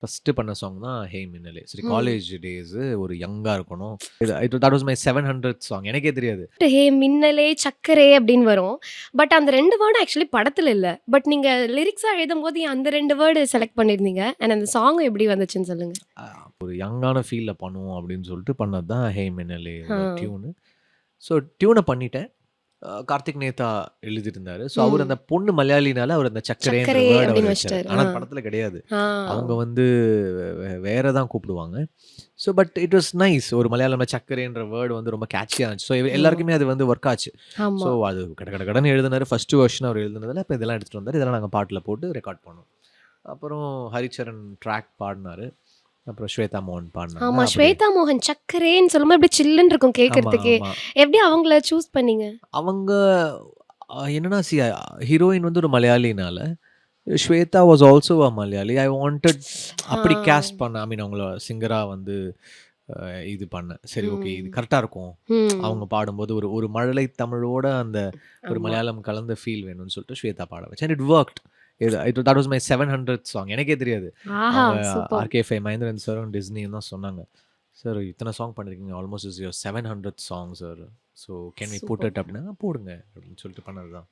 First பண்ண song தான் "ஹே மின்னலே." சரி ம். காலேஜ் டேஸு ஒரு யங்கா இருக்கணும். தட் வாஸ் மை 700த் சாங். எனக்கே தெரியாது. "ஹே மின்னலே சக்கரே" அப்படின்னு வரும். பட் அந்த 2 வேர்டும் ஆக்சுவலி படத்துல இல்ல. பட் நீங்க லிரிக்ஸா எழுதும்போது ஏன் அந்த 2 வேர்டு செலக்ட் பண்ணியிருந்தீங்க? அண்ட் அந்த சாங் எப்படி வந்துச்சுன்னு சொல்லுங்க? அ ஒரு யங்கான ஃபீல்ல பண்ணுவோம் அப்படின்னு சொல்லிட்டு பண்ணது தான் "ஹே ஆ. மின்னலேவோட" டியூனு. ஸோ டியூன பண்ணிட்டேன். கார்த்திக் நேத்தா எழுதியிருந்தாரு. ஸோ அவரு ம். அந்த பொண்ணு மலையாளினால அவர் அந்த சக்கரேன்ற சக்கரே வேர்ட் அவரு அப்படின்னு வச்சாரு. வச்சுட்டாரு. ஆனா ஆ. அது படத்துல கிடையாது. ஆ. அவங்க வந்து வேற தான் கூப்பிடுவாங்க. So but it was nice. ஒரு மலையாளம்ல சர்க்கரைன்ற வேர்ட் வந்து ரொம்ப கேட்சியா இருந்துச்சு. ஸோ ஆமா. எல்லாருக்குமே அது வந்து ஒர்க் ஆச்சு. ஸோ ஆமா. அது கட கட கடன்னு எழுதினாரு. ஃபர்ஸ்ட் வெர்ஷன் அவர் எழுதினதுல இப்ப இதெல்லாம் எடுத்துட்டு வந்தாரு. இதெல்லாம் நாங்க பாட்டுல போட்டு ரெக்கார்ட் பண்ணோம். அப்புறம் ஹரிச்சரன் ட்ராக் பாடுனாரு. அப்புறம் ஸ்வேதா மோகன் பாடுனாங்க. ஆமா. அப்படி ஸ்வேதா மோகன் சக்கரேன்னு சொல்லும்போது அப்படியே சில்லுன்னு இருக்கும் ஆமா, கேட்கறதுக்கே. ஆமா. எப்படி அவங்கள சூஸ் பண்ணீங்க? அவங்க என்னன்னா ஹீரோயின் வந்து ஒரு மலையாளினால, Shweta was also a Malayali. I wanted a. அப்படி கேஸ்ட் பண்ண ஐ மீன் அவங்கள சிங்கரா வந்து இது பண்ணேன். சரி ஓகே இது ம். கரெக்ட்டா இருக்கும். ம். அவங்க பாடும்போது ஒரு ஒரு மழலை தமிழோட அந்த ஒரு ஆமா. மலையாளம் கலந்த ஃபீல் வேணும்னு சொல்லிட்டு ஸ்வேதா பாட வச்சேன். And it worked. That was my 700த் சாங். எனக்கே தெரியாது. ஆஹா! அவங்க சூப்பர். ஆர்கே5 மகேந்திரன் சாரும், டிஸ்னியும் தான் சொன்னாங்க. "சார் இத்தன சாங் பண்ணியிருக்கீங்க. ஆல்மோஸ்ட் இஸ் யுவர் 700த் song sir. So can we put super. It" அப்படின்னா, "போடுங்க" அப்படின்னு சொல்லிட்டு பண்ணது தான்.